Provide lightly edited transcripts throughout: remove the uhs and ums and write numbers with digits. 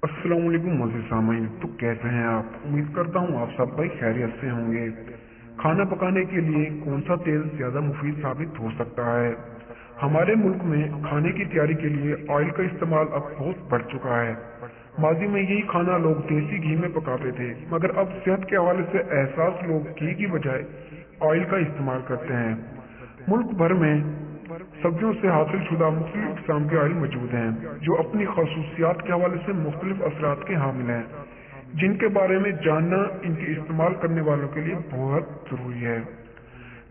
अस्सलाम वालेकुम मोअज़्ज़िज़ सामीन। तो कैसे हैं आप? उम्मीद करता हूँ आप सब भाई खैरियत से होंगे। खाना पकाने के लिए कौन सा तेल ज्यादा मुफीद साबित हो सकता है? हमारे मुल्क में खाने की तैयारी के लिए ऑयल का इस्तेमाल अब बहुत बढ़ चुका है। माजी में यही खाना लोग देसी घी में पकाते थे, मगर अब सेहत के हवाले से एहसास लोग घी की बजाय ऑयल का इस्तेमाल करते हैं। मुल्क भर में सब्जियों से हासिल शुदा मुख्तलिफ किस्म के ऑयल मौजूद हैं, जो अपनी खसूसियात के हवाले से मुख्तलिफ असरात के हामिल हैं, जिनके बारे में जानना इनके इस्तेमाल करने वालों के लिए बहुत जरूरी है।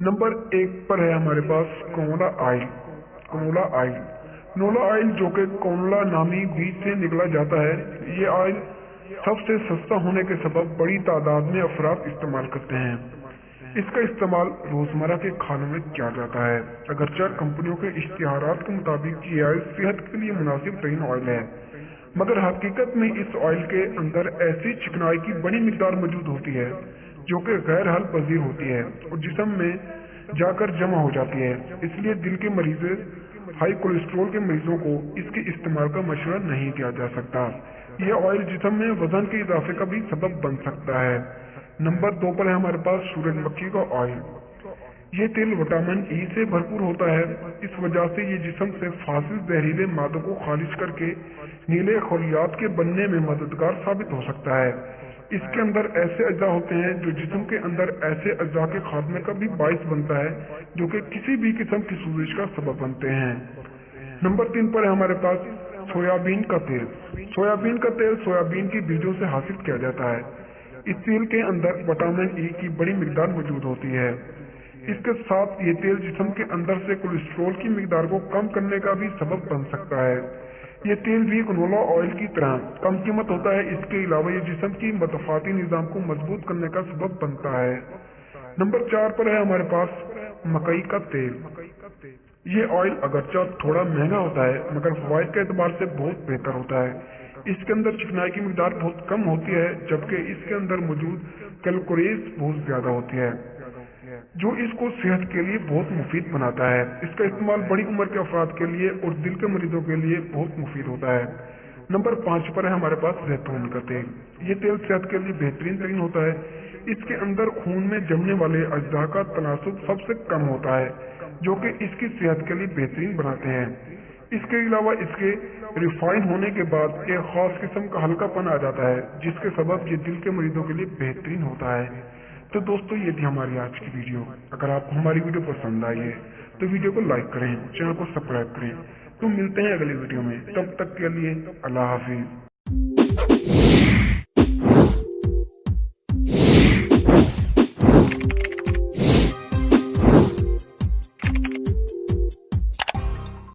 नंबर एक पर है हमारे पास canola oil. Canola oil canola oil, जो कि कनोला नामी बीज से निकला जाता है, ये ऑयल सबसे सस्ता होने के सबब बड़ी तादाद में अफराद इस्तेमाल करते हैं। इसका इस्तेमाल रोजमर्रा के खानों में किया जाता है। अगरचे कंपनियों के इश्तिहारात के मुताबिक ये ऑयल सेहत के लिए मुनासिब तरीन ऑयल है, मगर हकीकत में इस ऑयल के अंदर ऐसी चिकनाई की बड़ी मिकदार मौजूद होती है जो कि गैर हल पजीर होती है और जिस्म में जाकर जमा हो जाती है। इसलिए दिल के मरीज, हाई कोलेस्ट्रोल के मरीजों को इसके इस्तेमाल का मशवरा नहीं दिया जा सकता। यह ऑयल जिस्म में वजन के इजाफे का भी सबब बन सकता है। नंबर दो पर है हमारे पास सूरजमुखी का ऑयल। ये तेल विटामिन ई से भरपूर होता है। इस वजह से ये जिस्म से फासिल जहरीले मादों को खारिज करके नीले खलियात के बनने में मददगार साबित हो सकता है। इसके अंदर ऐसे अज्जा होते हैं जो जिस्म के अंदर ऐसे अज्जा के खात्मे का भी बाइस बनता है, जो कि किसी भी किस्म की सूजश का सबब बनते हैं। नंबर तीन पर है हमारे पास सोयाबीन का तेल। सोयाबीन का तेल सोयाबीन के बीजों से हासिल किया जाता है। इस तेल के अंदर विटामिन ई की बड़ी मिकदार मौजूद होती है। इसके साथ ये तेल जिस्म के अंदर से कोलेस्ट्रॉल की मिकदार को कम करने का भी सबब बन सकता है। ये तेल भी कनोला ऑयल की तरह कम कीमत होता है। इसके अलावा ये जिस्म की मतफाती निजाम को मजबूत करने का सबब बनता है। नंबर चार पर है हमारे पास मकई का तेल। ये ऑयल अगरचा थोड़ा महंगा होता है, मगर फवाइद के एतबार से बहुत बेहतर होता है। इसके अंदर चिकनाई की मिकदार बहुत कम होती है, जबकि इसके अंदर मौजूद कैलोरीज बहुत ज्यादा होती है, जो इसको सेहत के लिए बहुत मुफीद बनाता है। इसका इस्तेमाल बड़ी उम्र के अफराद के लिए और दिल के मरीजों के लिए बहुत मुफीद होता है। नंबर पाँच पर है हमारे पास जैतून का तेल। ये तेल सेहत के लिए बेहतरीन तरीन होता है। इसके अंदर खून में जमने वाले अज्जा का तनासुब सबसे कम होता है, जो कि इसकी सेहत के लिए बेहतरीन बनाते हैं। इसके अलावा इसके रिफाइन होने के बाद एक खास किस्म का हल्कापन आ जाता है, जिसके सबब ये दिल के मरीजों के लिए बेहतरीन होता है। तो दोस्तों, ये थी हमारी आज की वीडियो। अगर आपको हमारी वीडियो पसंद आई है तो वीडियो को लाइक करें, चैनल को सब्सक्राइब करें। तो मिलते हैं अगली वीडियो में, तब तक के लिए अल्लाह हाफिज।